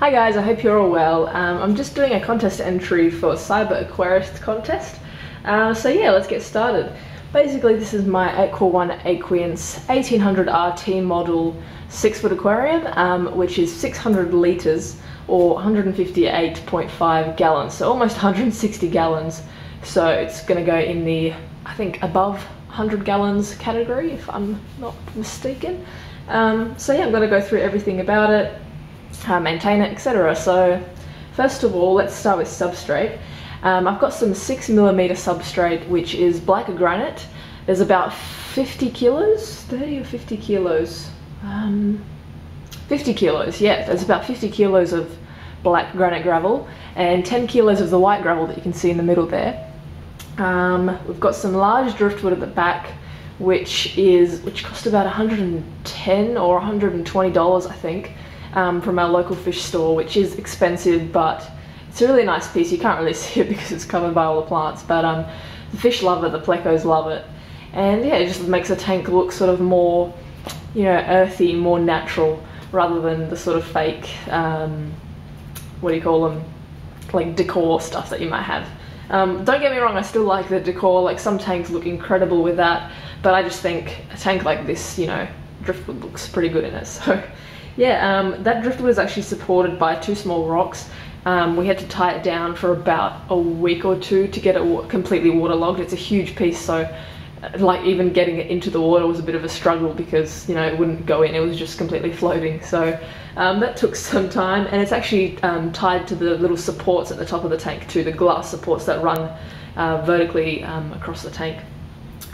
Hi guys, I hope you're all well. I'm just doing a contest entry for Cyber Aquarist contest. So yeah, let's get started. Basically, this is my Aqua One Aquience 1800 RT model 6-foot aquarium, which is 600 litres or 158.5 gallons, so almost 160 gallons. So it's going to go in the, I think, above 100 gallons category, if I'm not mistaken. So yeah, I'm going to go through everything about it, maintain it, etc. So first of all, let's start with substrate. I've got some 6mm substrate, which is black granite. There's about 50 kilos, 30 or 50 kilos, 50 kilos, yeah, there's about 50 kilos of black granite gravel and 10 kilos of the white gravel that you can see in the middle there. We've got some large driftwood at the back, which cost about 110 or 120 dollars, I think, from our local fish store, which is expensive, but it's a really nice piece. You can't really see it because it's covered by all the plants, but the fish love it, the plecos love it, and yeah, it just makes the tank look sort of more, you know, earthy, more natural, rather than the sort of fake, what do you call them, like decor stuff that you might have. Don't get me wrong, I still like the decor, like some tanks look incredible with that, but I just think a tank like this, you know, driftwood looks pretty good in it. So yeah, that driftwood is actually supported by 2 small rocks. We had to tie it down for about a week or 2 to get it completely waterlogged. It's a huge piece, so like even getting it into the water was a bit of a struggle because, you know, it wouldn't go in, it was just completely floating. So that took some time, and it's actually tied to the little supports at the top of the tank too, the glass supports that run vertically across the tank.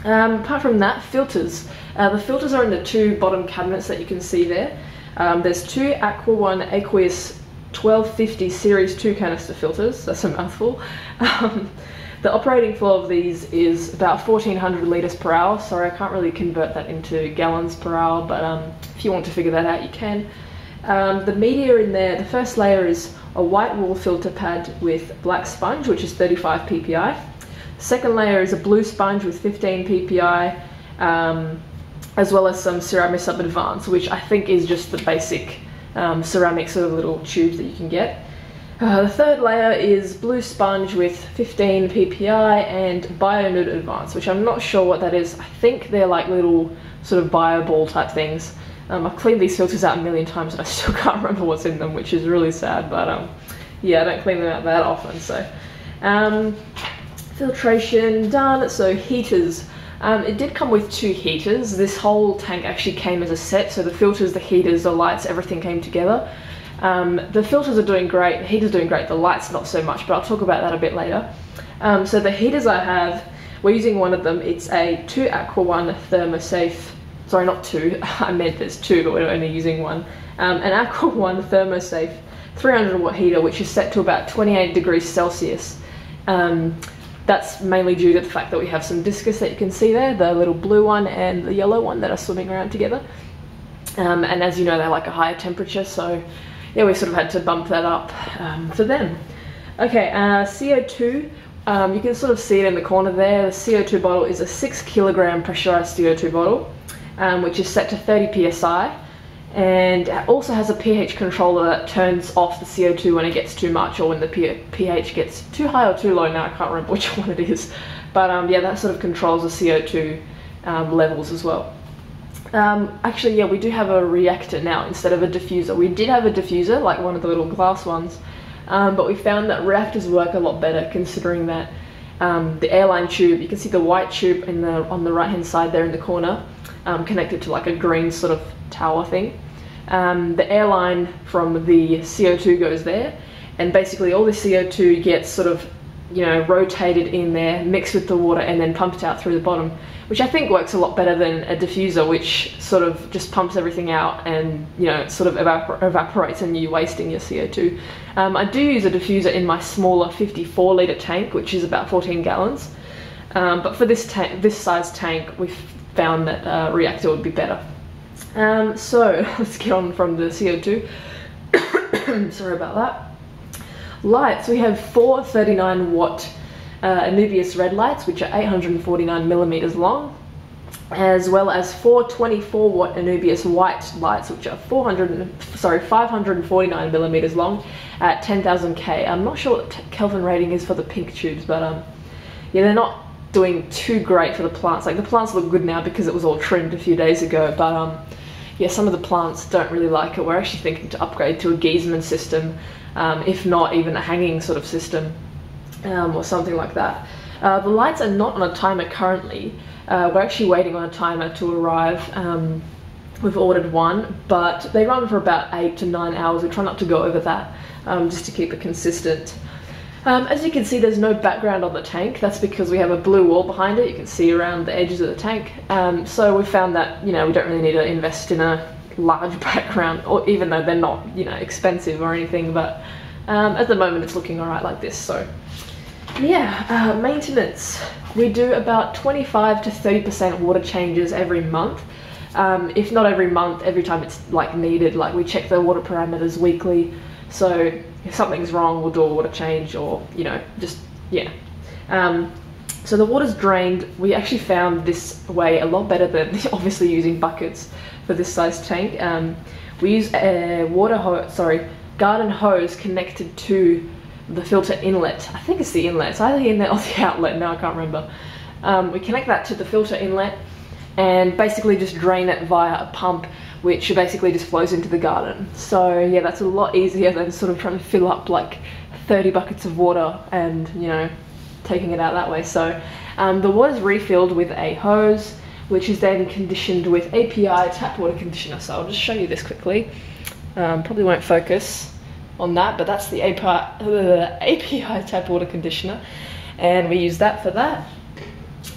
Apart from that, filters. The filters are in the 2 bottom cabinets that you can see there. There's 2 Aqua One Aquience 1250 Series 2 canister filters. That's a mouthful. The operating flow of these is about 1400 litres per hour. Sorry, I can't really convert that into gallons per hour, but if you want to figure that out, you can. The media in there, the first layer is a white wool filter pad with black sponge, which is 35 ppi. The second layer is a blue sponge with 15 ppi, as well as some Ceramisub Advanced, which I think is just the basic ceramic sort of little tubes that you can get. The third layer is blue sponge with 15 ppi and BioNood Advanced, which I'm not sure what that is. I think they're like little sort of bio ball type things. I've cleaned these filters out a million times and I still can't remember what's in them, which is really sad, but yeah, I don't clean them out that often. So filtration done. So heaters. It did come with 2 heaters. This whole tank actually came as a set, so the filters, the heaters, the lights, everything came together. The filters are doing great, the heaters are doing great, the lights not so much, but I'll talk about that a bit later. So the heaters I have, we're using one of them. It's a 2 Aqua One Thermosafe, sorry, not 2, I meant there's 2, but we're only using one. An Aqua One Thermosafe 300 watt heater, which is set to about 28 degrees Celsius. That's mainly due to the fact that we have some discus that you can see there, the little blue one and the yellow one that are swimming around together. And as you know, they like a higher temperature, so yeah, we sort of had to bump that up for them. Okay, CO2, you can sort of see it in the corner there. The CO2 bottle is a 6 kilogram pressurized CO2 bottle, which is set to 30 psi. And it also has a pH controller that turns off the CO2 when it gets too much, or when the pH gets too high or too low. Now I can't remember which one it is, but yeah, that sort of controls the CO2 levels as well. Actually, yeah, we do have a reactor now instead of a diffuser. We did have a diffuser, like one of the little glass ones, but we found that reactors work a lot better, considering that the airline tube, you can see the white tube on the right hand side there in the corner, connected to like a green sort of tower thing. The airline from the CO2 goes there, and basically all the CO2 gets sort of, you know, rotated in there, mixed with the water, and then pumped out through the bottom, which I think works a lot better than a diffuser, which sort of just pumps everything out and, you know, sort of evaporates and you're wasting your CO2. I do use a diffuser in my smaller 54 litre tank, which is about 14 gallons, but for this size tank, we've found that reactor would be better. So let's get on from the CO2. Sorry about that. Lights, we have 4 39 watt Anubias red lights, which are 849 millimeters long. as well as 4 24-watt Anubias white lights, which are 549 millimeters long at 10,000 K. I'm not sure what Kelvin rating is for the pink tubes, but yeah, they're not doing too great for the plants. Like, the plants look good now because it was all trimmed a few days ago, but yeah, some of the plants don't really like it. We're actually thinking to upgrade to a Giesman system, if not even a hanging sort of system, or something like that. The lights are not on a timer currently. We're actually waiting on a timer to arrive. We've ordered one, but they run for about 8 to 9 hours. We try not to go over that, just to keep it consistent. As you can see, there's no background on the tank. That's because we have a blue wall behind it. You can see around the edges of the tank. So we found that, you know, we don't really need to invest in a large background, or even though they're not, you know, expensive or anything, but at the moment it's looking all right like this. So yeah, maintenance. We do about 25 to 30% water changes every month. If not every month, every time it's like needed. Like, we check the water parameters weekly, so if something's wrong, we'll do a water change, or, you know, just, yeah. So the water's drained. We actually found this way a lot better than obviously using buckets for this size tank. We use a garden hose connected to the filter inlet. I think it's the inlet. It's either the inlet or the outlet, now I can't remember. We connect that to the filter inlet and basically just drain it via a pump, which basically just flows into the garden. So yeah, that's a lot easier than sort of trying to fill up like 30 buckets of water and, you know, taking it out that way. So the water is refilled with a hose, which is then conditioned with API tap water conditioner. So I'll just show you this quickly. Probably won't focus on that, but that's the API tap water conditioner, and we use that for that.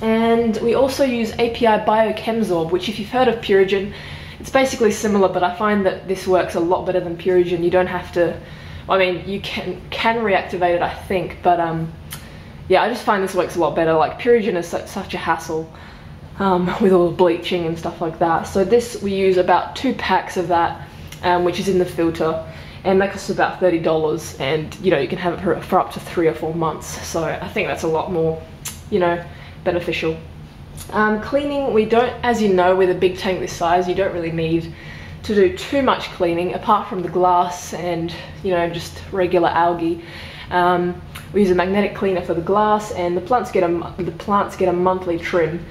And we also use API Biochemsorb, which, if you've heard of Purigen, it's basically similar, but I find that this works a lot better than Purigen. You don't have to, I mean, you can reactivate it, I think, but yeah, I just find this works a lot better. Like, Purigen is such a hassle with all the bleaching and stuff like that. So this, we use about 2 packs of that, which is in the filter, and that costs about $30, and, you know, you can have it for up to 3 or 4 months. So I think that's a lot more, you know, beneficial. Cleaning, we don't, as you know, with a big tank this size, you don't really need to do too much cleaning apart from the glass and, you know, just regular algae. We use a magnetic cleaner for the glass, and the plants get a monthly trim,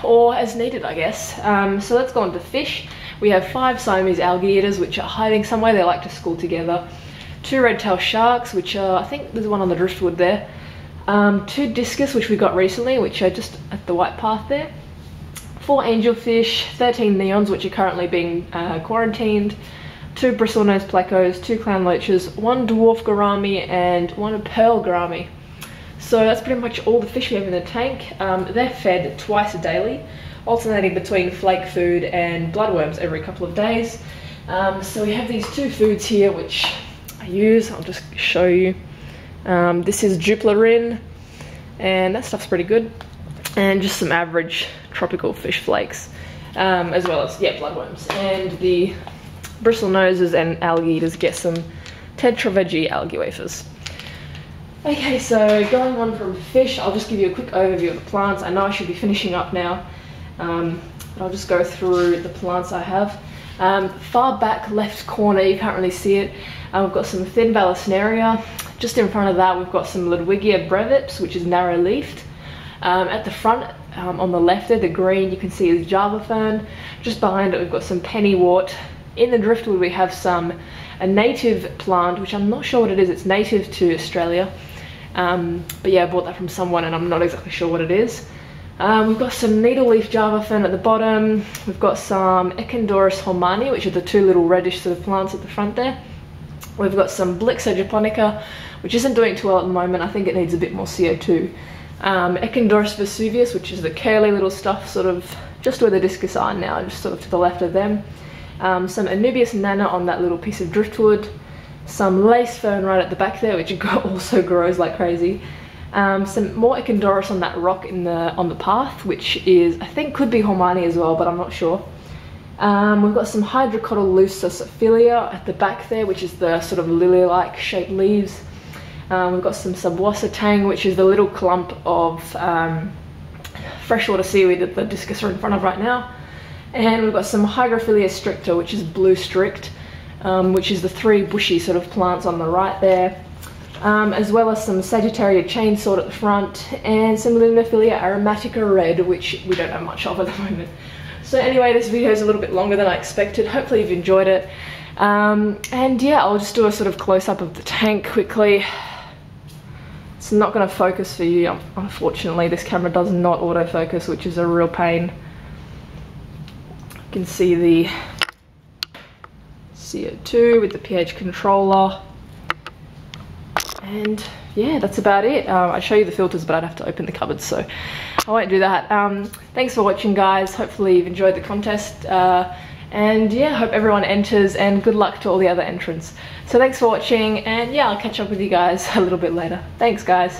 or as needed, I guess. So let's go on to fish. We have 5 Siamese algae eaters, which are hiding somewhere. They like to school together. 2 red-tailed sharks, which are, I think there's one on the driftwood there. 2 discus, which we got recently, which are just at the white path there. 4 angelfish, 13 neons, which are currently being quarantined. 2 bristlenose plecos, 2 clown loaches, 1 dwarf gourami, and 1 pearl gourami. So that's pretty much all the fish we have in the tank. They're fed twice daily, alternating between flake food and bloodworms every couple of days. So we have these 2 foods here which I use. I'll just show you. This is Juplerin, and that stuff's pretty good, and just some average tropical fish flakes, as well as, yeah, bloodworms. And the bristle noses and algae eaters get some tetra veggie algae wafers. Okay, so going on from fish, I'll just give you a quick overview of the plants. I know I should be finishing up now, but I'll just go through the plants I have. Far back left corner, you can't really see it, we've got some thin Vallisneria. Just in front of that, we've got some Ludwigia brevips, which is narrow leafed. At the front, on the left there, the green you can see is Java fern. Just behind it, we've got some pennywort. In the driftwood, we have a native plant, which I'm not sure what it is. It's native to Australia, but yeah, I bought that from someone, and I'm not exactly sure what it is. We've got some needle leaf Java fern at the bottom. We've got some Echinodorus holmani, which are the 2 little reddish sort of plants at the front there. We've got some Blixa japonica, which isn't doing too well at the moment. I think it needs a bit more CO2. Echinodorus vesuvius, which is the curly little stuff, sort of just where the discus are now, just sort of to the left of them. Some Anubias nana on that little piece of driftwood. Some lace-fern right at the back there, which also grows like crazy. Some more Echinodorus on that rock on the path, which is, I think, could be holmani as well, but I'm not sure. We've got some Hydrocotylusus ophilia at the back there, which is the sort of lily-like shaped leaves. We've got some Subwassa tang, which is the little clump of freshwater seaweed that the discus are in front of right now. And we've got some Hygrophilea stricta, which is blue strict, which is the 3 bushy sort of plants on the right there. As well as some Sagittaria chainsword at the front, and some Luminophilia aromatica red, which we don't know much of at the moment. So anyway, this video is a little bit longer than I expected. Hopefully you've enjoyed it. And yeah, I'll just do a sort of close-up of the tank quickly. It's not going to focus for you, unfortunately. This camera does not autofocus, which is a real pain. You can see the CO2 with the pH controller. And yeah, that's about it. I show you the filters, but I'd have to open the cupboard, so I won't do that. Thanks for watching, guys. Hopefully you've enjoyed the contest. And yeah, hope everyone enters, and good luck to all the other entrants. So thanks for watching, and yeah, I'll catch up with you guys a little bit later. Thanks, guys.